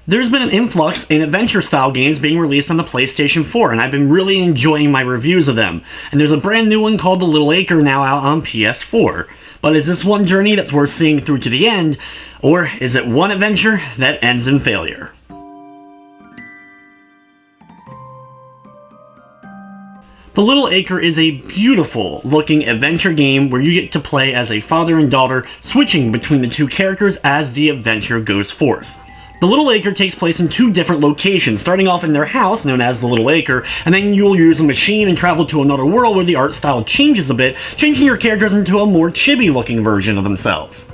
There's been an influx in adventure-style games being released on the PlayStation 4, and I've been really enjoying my reviews of them. And there's a brand new one called the Little Acre now out on PS4. But is this one journey that's worth seeing through to the end, or is it one adventure that ends in failure? The Little Acre is a beautiful looking adventure game where you get to play as a father and daughter, switching between the two characters as the adventure goes forth. The Little Acre takes place in two different locations, starting off in their house, known as the Little Acre, and then you'll use a machine and travel to another world where the art style changes a bit, changing your characters into a more chibi-looking version of themselves.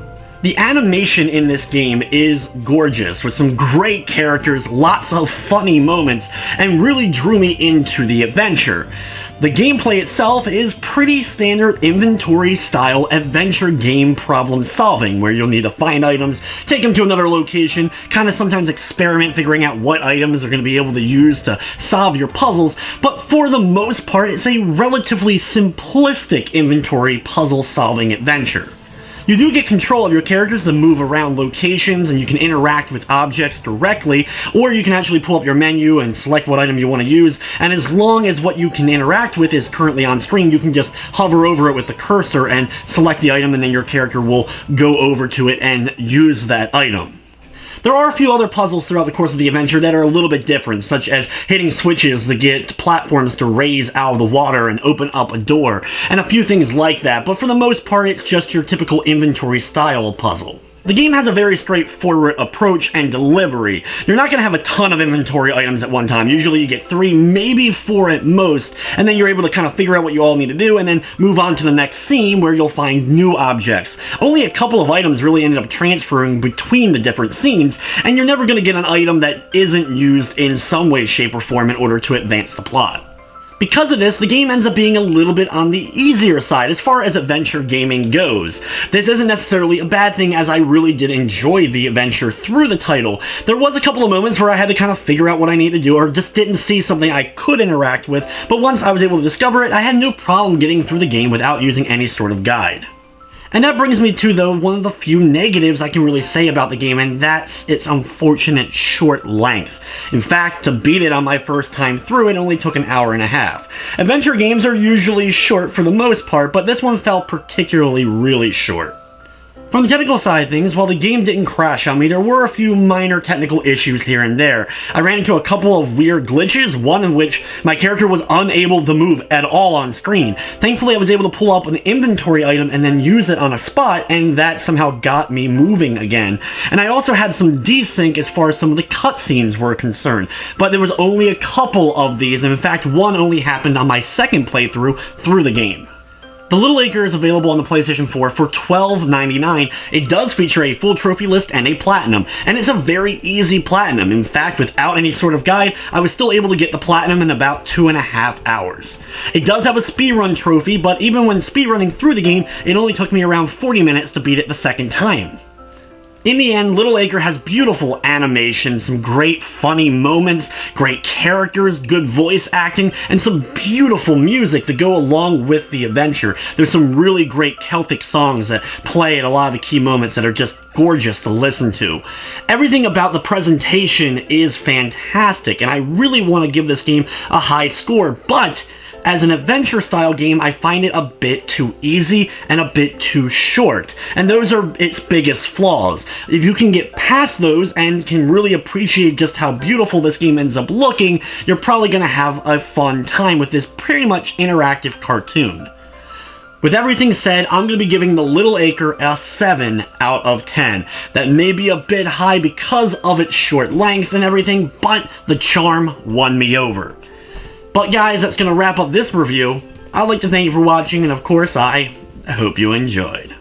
The animation in this game is gorgeous, with some great characters, lots of funny moments, and really drew me into the adventure. The gameplay itself is pretty standard inventory-style adventure game problem solving, where you'll need to find items, take them to another location, kind of sometimes experiment figuring out what items are going to be able to use to solve your puzzles, but for the most part it's a relatively simplistic inventory puzzle solving adventure. You do get control of your characters to move around locations, and you can interact with objects directly, or you can actually pull up your menu and select what item you want to use, and as long as what you can interact with is currently on screen, you can just hover over it with the cursor and select the item, and then your character will go over to it and use that item. There are a few other puzzles throughout the course of the adventure that are a little bit different, such as hitting switches to get platforms to raise out of the water and open up a door, and a few things like that, but for the most part it's just your typical inventory style puzzle. The game has a very straightforward approach and delivery. You're not going to have a ton of inventory items at one time. Usually you get 3, maybe 4 at most, and then you're able to kind of figure out what you all need to do and then move on to the next scene where you'll find new objects. Only a couple of items really ended up transferring between the different scenes, and you're never going to get an item that isn't used in some way, shape, or form in order to advance the plot. Because of this, the game ends up being a little bit on the easier side as far as adventure gaming goes. This isn't necessarily a bad thing, as I really did enjoy the adventure through the title. There was a couple of moments where I had to kind of figure out what I needed to do, or just didn't see something I could interact with, but once I was able to discover it, I had no problem getting through the game without using any sort of guide. And that brings me to, though, one of the few negatives I can really say about the game, and that's its unfortunate short length. In fact, to beat it on my first time through, it only took an hour and a half. Adventure games are usually short for the most part, but this one felt particularly really short. From the technical side of things, while the game didn't crash on me, there were a few minor technical issues here and there. I ran into a couple of weird glitches, one in which my character was unable to move at all on screen. Thankfully, I was able to pull up an inventory item and then use it on a spot, and that somehow got me moving again. And I also had some desync as far as some of the cutscenes were concerned, but there was only a couple of these, and in fact, one only happened on my second playthrough through the game. The Little Acre is available on the PlayStation 4 for $12.99. It does feature a full trophy list and a platinum, and it's a very easy platinum. In fact, without any sort of guide, I was still able to get the platinum in about 2.5 hours. It does have a speedrun trophy, but even when speedrunning through the game, it only took me around 40 minutes to beat it the second time. In the end, Little Acre has beautiful animation, some great funny moments, great characters, good voice acting, and some beautiful music that go along with the adventure. There's some really great Celtic songs that play at a lot of the key moments that are just gorgeous to listen to. Everything about the presentation is fantastic, and I really want to give this game a high score, but as an adventure-style game, I find it a bit too easy and a bit too short, and those are its biggest flaws. If you can get past those and can really appreciate just how beautiful this game ends up looking, you're probably going to have a fun time with this pretty much interactive cartoon. With everything said, I'm going to be giving the Little Acre a 7 out of 10. That may be a bit high because of its short length and everything, but the charm won me over. But guys, that's going to wrap up this review. I'd like to thank you for watching, and of course, I hope you enjoyed.